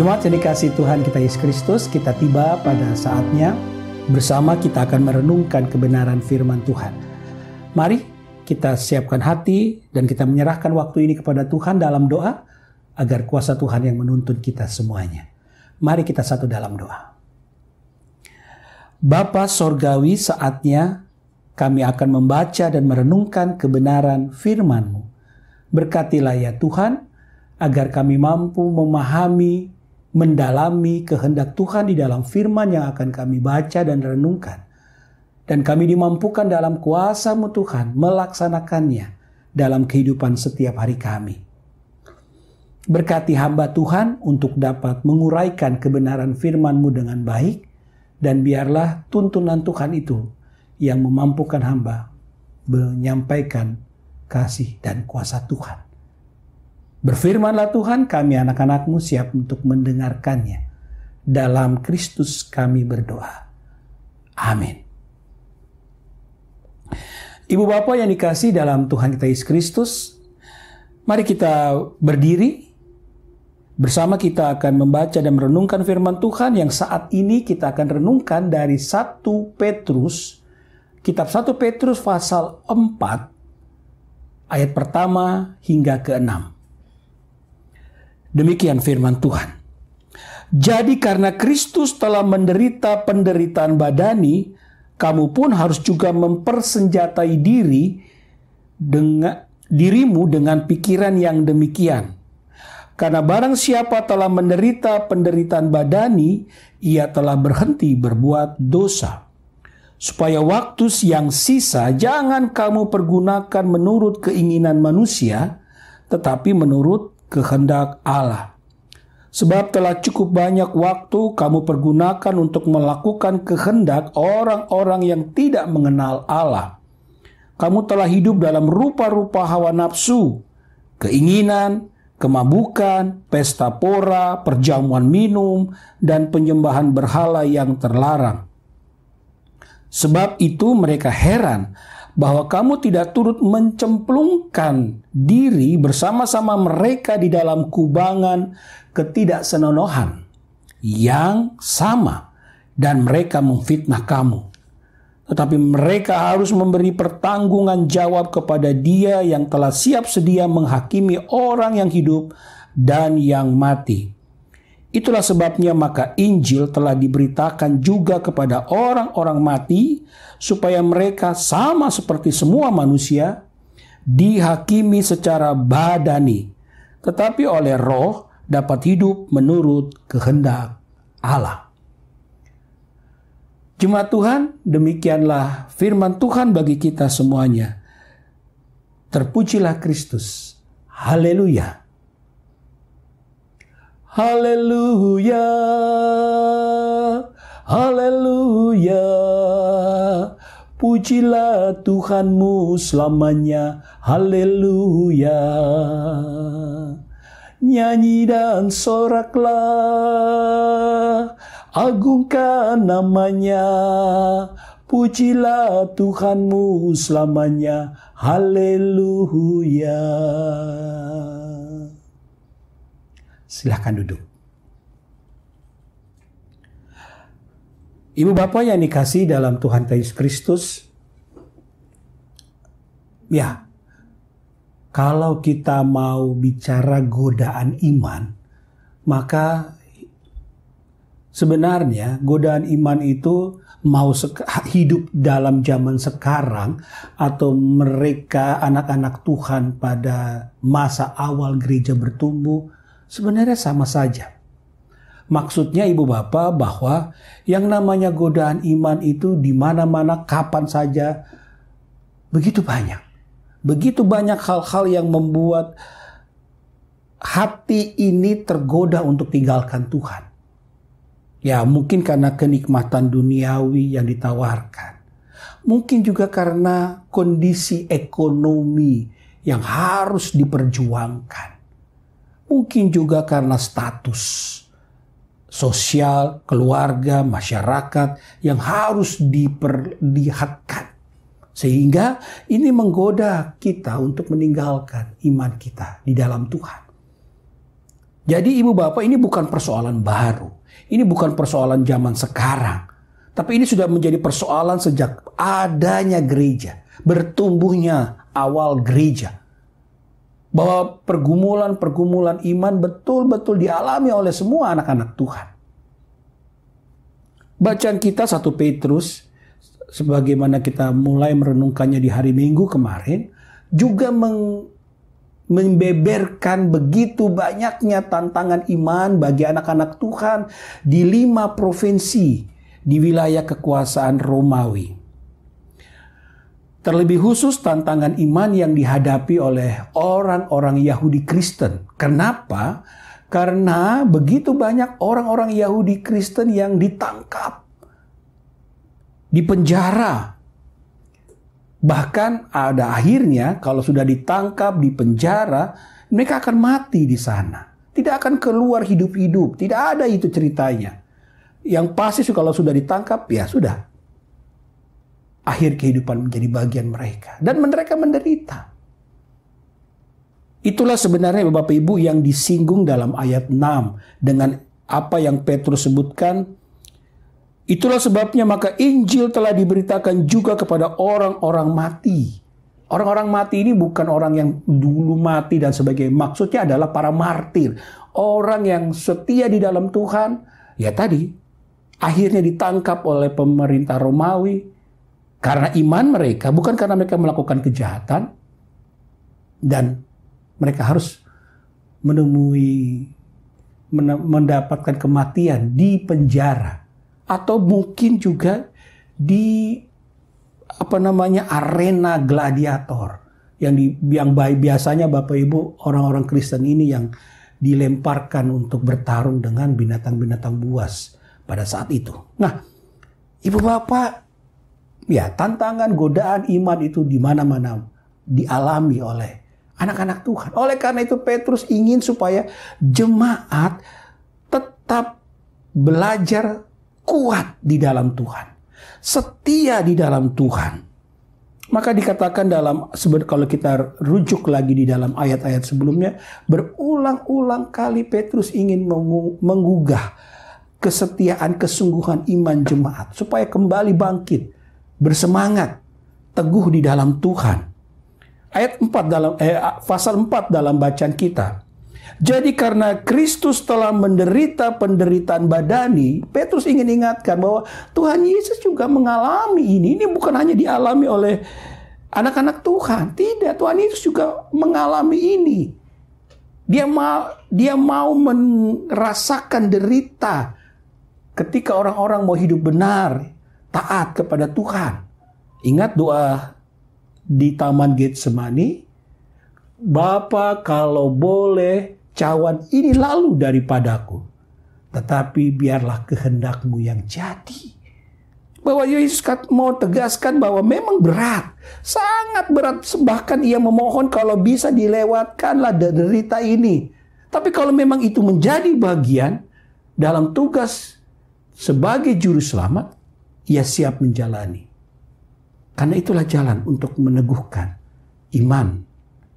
Jemaat yang dikasihi Tuhan kita Yesus Kristus, kita tiba pada saatnya bersama kita akan merenungkan kebenaran firman Tuhan. Mari kita siapkan hati dan kita menyerahkan waktu ini kepada Tuhan dalam doa agar kuasa Tuhan yang menuntun kita semuanya. Mari kita satu dalam doa. Bapa Sorgawi, saatnya kami akan membaca dan merenungkan kebenaran firman-Mu. Berkatilah ya Tuhan, agar kami mampu memahami, mendalami kehendak Tuhan di dalam firman yang akan kami baca dan renungkan. Dan kami dimampukan dalam kuasa-Mu Tuhan melaksanakannya dalam kehidupan setiap hari kami. Berkati hamba Tuhan untuk dapat menguraikan kebenaran firman-Mu dengan baik, dan biarlah tuntunan Tuhan itu yang memampukan hamba menyampaikan kasih dan kuasa Tuhan. Berfirmanlah Tuhan, kami anak-anak-Mu siap untuk mendengarkannya. Dalam Kristus kami berdoa. Amin. Ibu Bapak yang dikasihi dalam Tuhan kita Yesus Kristus, mari kita berdiri. Bersama kita akan membaca dan merenungkan firman Tuhan yang saat ini kita akan renungkan dari 1 Petrus, kitab 1 Petrus pasal 4, ayat pertama hingga ke-6. Demikian firman Tuhan. Jadi karena Kristus telah menderita penderitaan badani, kamu pun harus juga mempersenjatai dirimu dengan pikiran yang demikian. Karena barang siapa telah menderita penderitaan badani, ia telah berhenti berbuat dosa. Supaya waktu yang sisa jangan kamu pergunakan menurut keinginan manusia, tetapi menurut kehendak Allah. Sebab telah cukup banyak waktu kamu pergunakan untuk melakukan kehendak orang-orang yang tidak mengenal Allah. Kamu telah hidup dalam rupa-rupa hawa nafsu, keinginan, kemabukan, pesta pora, perjamuan minum, dan penyembahan berhala yang terlarang. Sebab itu mereka heran bahwa kamu tidak turut mencemplungkan diri bersama-sama mereka di dalam kubangan ketidaksenonohan yang sama, dan mereka memfitnah kamu. Tetapi mereka harus memberi pertanggungan jawab kepada Dia yang telah siap sedia menghakimi orang yang hidup dan yang mati. Itulah sebabnya maka Injil telah diberitakan juga kepada orang-orang mati, supaya mereka sama seperti semua manusia, dihakimi secara badani, tetapi oleh roh dapat hidup menurut kehendak Allah. Jemaat Tuhan, demikianlah firman Tuhan bagi kita semuanya. Terpujilah Kristus. Haleluya. Haleluya, haleluya, pujilah Tuhanmu selamanya, haleluya. Nyanyi dan soraklah, agungkan namanya, pujilah Tuhanmu selamanya, haleluya. Silahkan duduk. Ibu Bapak yang dikasihi dalam Tuhan Yesus Kristus, ya, kalau kita mau bicara godaan iman, maka sebenarnya godaan iman itu mau hidup dalam zaman sekarang atau mereka anak-anak Tuhan pada masa awal gereja bertumbuh, sebenarnya sama saja. Maksudnya Ibu Bapak bahwa yang namanya godaan iman itu di mana-mana kapan saja begitu banyak. Begitu banyak hal-hal yang membuat hati ini tergoda untuk tinggalkan Tuhan. Ya, mungkin karena kenikmatan duniawi yang ditawarkan. Mungkin juga karena kondisi ekonomi yang harus diperjuangkan. Mungkin juga karena status sosial, keluarga, masyarakat yang harus diperlihatkan. Sehingga ini menggoda kita untuk meninggalkan iman kita di dalam Tuhan. Jadi ibu bapak, ini bukan persoalan baru. Ini bukan persoalan zaman sekarang. Tapi ini sudah menjadi persoalan sejak adanya gereja. Bertumbuhnya awal gereja. Bahwa pergumulan-pergumulan iman betul-betul dialami oleh semua anak-anak Tuhan. Bacaan kita 1 Petrus, sebagaimana kita mulai merenungkannya di hari Minggu kemarin, juga membeberkan begitu banyaknya tantangan iman bagi anak-anak Tuhan di 5 provinsi di wilayah kekuasaan Romawi. Terlebih khusus tantangan iman yang dihadapi oleh orang-orang Yahudi Kristen. Kenapa? Karena begitu banyak orang-orang Yahudi Kristen yang ditangkap, dipenjara. Bahkan ada akhirnya kalau sudah ditangkap, dipenjara, mereka akan mati di sana. Tidak akan keluar hidup-hidup. Tidak ada itu ceritanya. Yang pasti kalau sudah ditangkap, ya sudah. Akhir kehidupan menjadi bagian mereka. Dan mereka menderita. Itulah sebenarnya Bapak Ibu yang disinggung dalam ayat 6. Dengan apa yang Petrus sebutkan. Itulah sebabnya maka Injil telah diberitakan juga kepada orang-orang mati. Orang-orang mati ini bukan orang yang dulu mati dan sebagainya. Maksudnya adalah para martir. Orang yang setia di dalam Tuhan. Ya tadi, akhirnya ditangkap oleh pemerintah Romawi. Karena iman mereka, bukan karena mereka melakukan kejahatan. Dan mereka harus mendapatkan kematian di penjara. Atau mungkin juga di arena gladiator yang biasanya Bapak Ibu orang-orang Kristen ini yang dilemparkan untuk bertarung dengan binatang-binatang buas pada saat itu. Nah, Ibu Bapak, ya tantangan godaan iman itu di mana-mana dialami oleh anak-anak Tuhan. Oleh karena itu Petrus ingin supaya jemaat tetap belajar kuat di dalam Tuhan. Setia di dalam Tuhan. Maka dikatakan kalau kita rujuk lagi di dalam ayat-ayat sebelumnya, berulang-ulang kali Petrus ingin menggugah kesetiaan, kesungguhan iman jemaat. Supaya kembali bangkit, bersemangat, teguh di dalam Tuhan. Pasal 4 dalam bacaan kita. Jadi karena Kristus telah menderita penderitaan badani, Petrus ingin ingatkan bahwa Tuhan Yesus juga mengalami ini. Ini bukan hanya dialami oleh anak-anak Tuhan. Tidak, Tuhan Yesus juga mengalami ini. Dia mau merasakan derita ketika orang-orang mau hidup benar, taat kepada Tuhan. Ingat doa di Taman Getsemani, Bapa kalau boleh cawan ini lalu daripadaku, tetapi biarlah kehendak-Mu yang jadi. Bahwa Yesus mau tegaskan bahwa memang berat, sangat berat. Bahkan ia memohon kalau bisa dilewatkanlah derita ini. Tapi kalau memang itu menjadi bagian dalam tugas sebagai juru selamat, ia siap menjalani. Karena itulah jalan untuk meneguhkan iman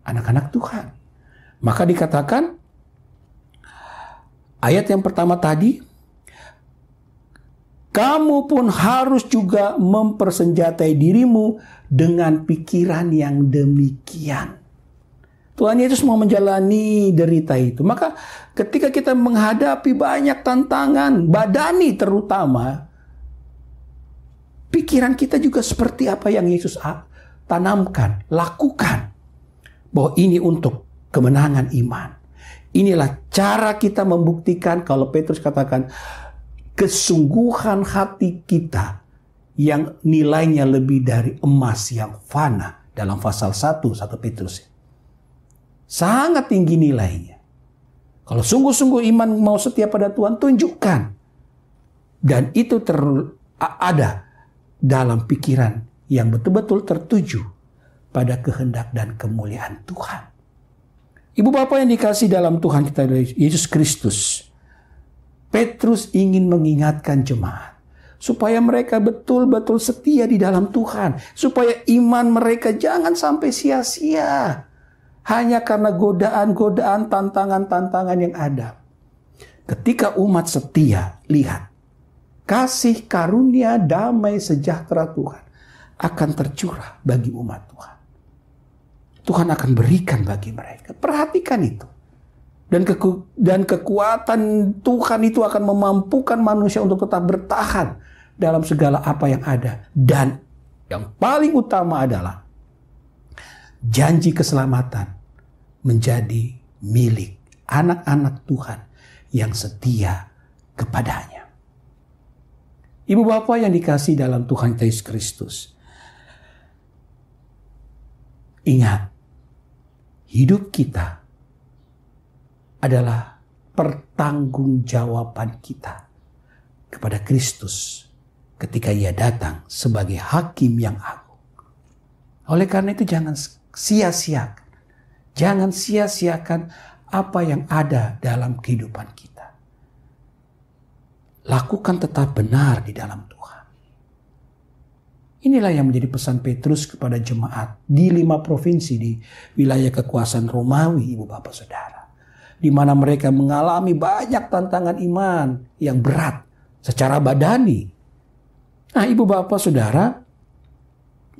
anak-anak Tuhan. Maka dikatakan, ayat yang pertama tadi, kamu pun harus juga mempersenjatai dirimu dengan pikiran yang demikian. Tuhan Yesus mau menjalani derita itu. Maka ketika kita menghadapi banyak tantangan, badani terutama, pikiran kita juga seperti apa yang Yesus tanamkan, lakukan. Bahwa ini untuk kemenangan iman. Inilah cara kita membuktikan, kalau Petrus katakan, kesungguhan hati kita yang nilainya lebih dari emas yang fana. Dalam pasal 1 Petrus. Sangat tinggi nilainya. Kalau sungguh-sungguh iman mau setia pada Tuhan, tunjukkan. Dan itu ada dalam pikiran yang betul-betul tertuju pada kehendak dan kemuliaan Tuhan. Ibu bapak yang dikasih dalam Tuhan kita Yesus Kristus, Petrus ingin mengingatkan jemaat supaya mereka betul-betul setia di dalam Tuhan, supaya iman mereka jangan sampai sia-sia hanya karena godaan-godaan, tantangan-tantangan yang ada. Ketika umat setia, lihat, kasih karunia damai sejahtera Tuhan akan tercurah bagi umat Tuhan. Tuhan akan berikan bagi mereka. Perhatikan itu. Dan kekuatan Tuhan itu akan memampukan manusia untuk tetap bertahan dalam segala apa yang ada. Dan yang paling utama adalah janji keselamatan menjadi milik anak-anak Tuhan yang setia kepadanya. Ibu bapak yang dikasihi dalam Tuhan Yesus Kristus, ingat, hidup kita adalah pertanggungjawaban kita kepada Kristus ketika Ia datang sebagai hakim yang agung. Oleh karena itu jangan sia-siakan. Jangan sia-siakan apa yang ada dalam kehidupan kita. Lakukan tetap benar di dalam Tuhan. Inilah yang menjadi pesan Petrus kepada jemaat di 5 provinsi di wilayah kekuasaan Romawi, ibu bapak saudara. Di mana mereka mengalami banyak tantangan iman yang berat secara badani. Nah, ibu bapak saudara,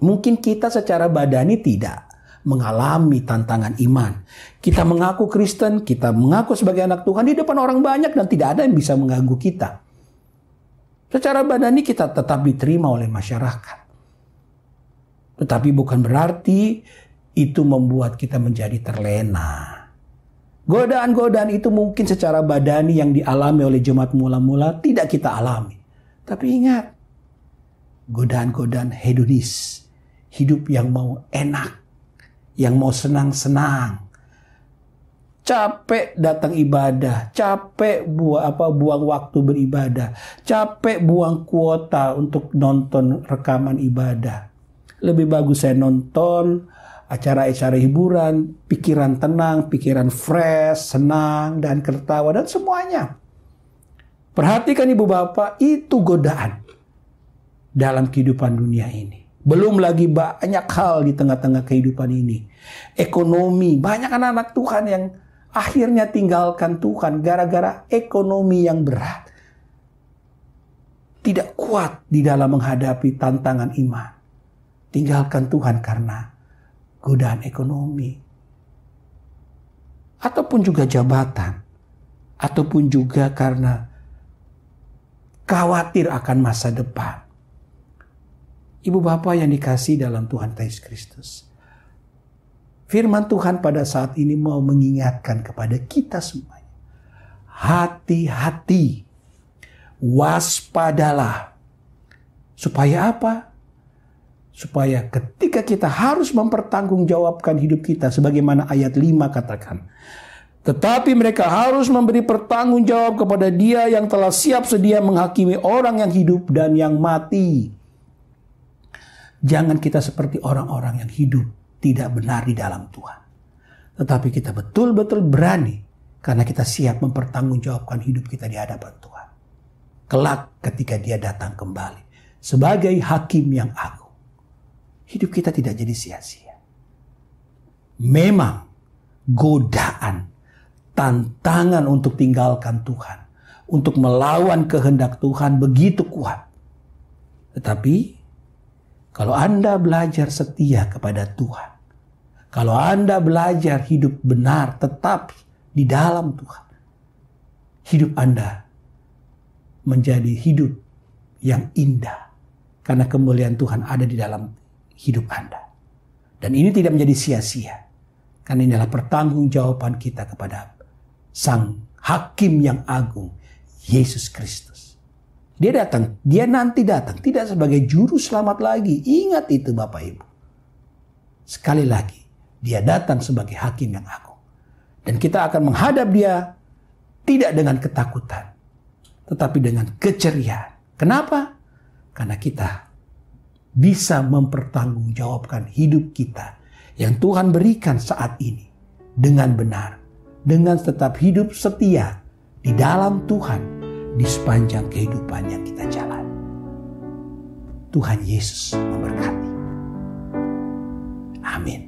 mungkin kita secara badani tidak mengalami tantangan iman. Kita mengaku Kristen, kita mengaku sebagai anak Tuhan di depan orang banyak dan tidak ada yang bisa mengganggu kita. Secara badani kita tetap diterima oleh masyarakat. Tetapi bukan berarti itu membuat kita menjadi terlena. Godaan-godaan itu mungkin secara badani yang dialami oleh jemaat mula-mula tidak kita alami. Tapi ingat, godaan-godaan hedonis, hidup yang mau enak, yang mau senang-senang, capek datang ibadah, capek buang waktu beribadah, capek buang kuota untuk nonton rekaman ibadah. Lebih bagus saya nonton acara-acara hiburan, pikiran tenang, pikiran fresh, senang, dan tertawa, dan semuanya. Perhatikan ibu bapak, itu godaan dalam kehidupan dunia ini. Belum lagi banyak hal di tengah-tengah kehidupan ini. Ekonomi, banyak anak-anak Tuhan yang akhirnya tinggalkan Tuhan gara-gara ekonomi yang berat. Tidak kuat di dalam menghadapi tantangan iman. Tinggalkan Tuhan karena godaan ekonomi. Ataupun juga jabatan. Ataupun juga karena khawatir akan masa depan. Ibu bapak yang dikasihi dalam Tuhan Yesus Kristus. Firman Tuhan pada saat ini mau mengingatkan kepada kita semuanya. Hati-hati. Waspadalah. Supaya apa? Supaya ketika kita harus mempertanggungjawabkan hidup kita. Sebagaimana ayat 5 katakan. Tetapi mereka harus memberi pertanggungjawab kepada Dia yang telah siap sedia menghakimi orang yang hidup dan yang mati. Jangan kita seperti orang-orang yang hidup tidak benar di dalam Tuhan. Tetapi kita betul-betul berani karena kita siap mempertanggungjawabkan hidup kita di hadapan Tuhan. Kelak ketika Dia datang kembali sebagai hakim yang agung. Hidup kita tidak jadi sia-sia. Memang godaan, tantangan untuk tinggalkan Tuhan, untuk melawan kehendak Tuhan begitu kuat. Tetapi kalau Anda belajar setia kepada Tuhan, kalau Anda belajar hidup benar tetap di dalam Tuhan, hidup Anda menjadi hidup yang indah. Karena kemuliaan Tuhan ada di dalam hidup Anda. Dan ini tidak menjadi sia-sia. Karena ini adalah pertanggungjawaban kita kepada Sang Hakim yang agung, Yesus Kristus. Dia nanti datang, tidak sebagai juru selamat lagi. Ingat itu Bapak Ibu. Sekali lagi, Dia datang sebagai Hakim yang agung. Dan kita akan menghadap Dia tidak dengan ketakutan, tetapi dengan keceriaan. Kenapa? Karena kita bisa mempertanggungjawabkan hidup kita yang Tuhan berikan saat ini dengan benar, dengan tetap hidup setia di dalam Tuhan di sepanjang kehidupan yang kita jalani. Tuhan Yesus memberkati. Amin.